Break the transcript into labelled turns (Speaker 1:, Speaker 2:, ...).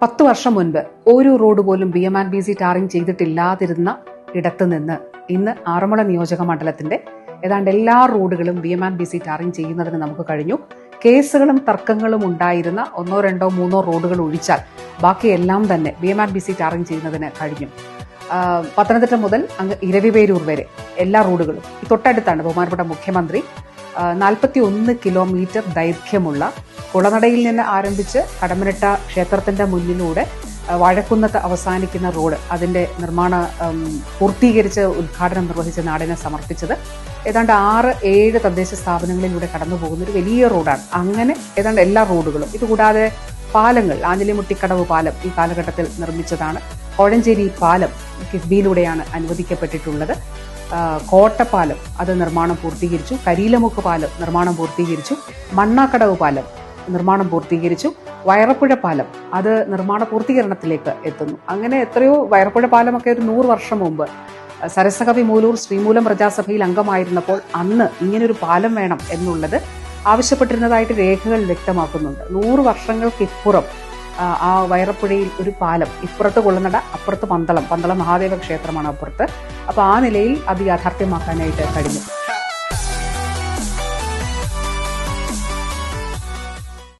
Speaker 1: 10 വർഷം മുൻപ് ഒരു റോഡ് പോലും BMC ടാറിംഗ് ചെയ്തിട്ടില്ലാതിരുന്ന ഇടത്ത് നിന്ന് ഇന്ന് ആറന്മുള നിയോജക മണ്ഡലത്തിന്റെ ഏതാണ്ട് എല്ലാ റോഡുകളും BMC ടാറിംഗ് ചെയ്യുന്നതിന് നമുക്ക് കഴിഞ്ഞു. കേസുകളും തർക്കങ്ങളും ഉണ്ടായിരുന്ന 1, 2, 3 റോഡുകൾ ഒഴിച്ചാൽ ബാക്കിയെല്ലാം തന്നെ BMC ടാറിംഗ് ചെയ്യുന്നതിന് കഴിഞ്ഞു. പത്തനംതിട്ട മുതൽ അങ്ങ് ഇരവിപേരൂർ വരെ എല്ലാ റോഡുകളും തൊട്ടടുത്താണ് ബഹുമാനപ്പെട്ട മുഖ്യമന്ത്രി 41 കിലോമീറ്റർ ദൈർഘ്യമുള്ള കുളനടയിൽ നിന്ന് ആരംഭിച്ച് കടമനിട്ട ക്ഷേത്രത്തിന്റെ മുന്നിലൂടെ വാഴക്കുന്നത്ത് അവസാനിക്കുന്ന റോഡ് അതിന്റെ നിർമ്മാണ പൂർത്തീകരിച്ച് ഉദ്ഘാടനം നിർവഹിച്ച് നാടിനെ സമർപ്പിച്ചത് ഏതാണ്ട് 6-7 തദ്ദേശ സ്ഥാപനങ്ങളിലൂടെ കടന്നു പോകുന്ന ഒരു വലിയ റോഡാണ്. അങ്ങനെ ഏതാണ്ട് എല്ലാ റോഡുകളും. ഇതുകൂടാതെ പാലങ്ങൾ, ആഞ്ഞിലിമുട്ടിക്കടവ് പാലം ഈ കാലഘട്ടത്തിൽ നിർമ്മിച്ചതാണ്. കോഴഞ്ചേരി പാലം കിഫ്ബിയിലൂടെയാണ് അനുവദിക്കപ്പെട്ടിട്ടുള്ളത്. കോട്ടപ്പാലം അത് നിർമ്മാണം പൂർത്തീകരിച്ചു. കരിയിലമുക്ക് പാലം നിർമ്മാണം പൂർത്തീകരിച്ചു. മണ്ണാക്കടവ് പാലം നിർമ്മാണം പൂർത്തീകരിച്ചു. വയറപ്പുഴ പാലം അത് നിർമ്മാണ പൂർത്തീകരണത്തിലേക്ക് എത്തുന്നു. അങ്ങനെ എത്രയോ വയറപ്പുഴ പാലമൊക്കെ ഒരു 100 വർഷം മുമ്പ് സരസകവി മൂലൂർ ശ്രീമൂലം പ്രജാസഭയിൽ അംഗമായിരുന്നപ്പോൾ അന്ന് ഇങ്ങനൊരു പാലം വേണം എന്നുള്ളത് ആവശ്യപ്പെട്ടിരുന്നതായിട്ട് രേഖകൾ വ്യക്തമാക്കുന്നുണ്ട്. 100 വർഷങ്ങൾക്കിപ്പുറം ആ വയറപ്പുഴയിൽ ഒരു പാലം, ഇപ്പുറത്ത് കുളനട, അപ്പുറത്ത് പന്തളം മഹാദേവ ക്ഷേത്രമാണ് അപ്പുറത്ത്. അപ്പോൾ ആ നിലയിൽ അത് യാഥാർത്ഥ്യമാക്കാനായിട്ട് കഴിഞ്ഞു.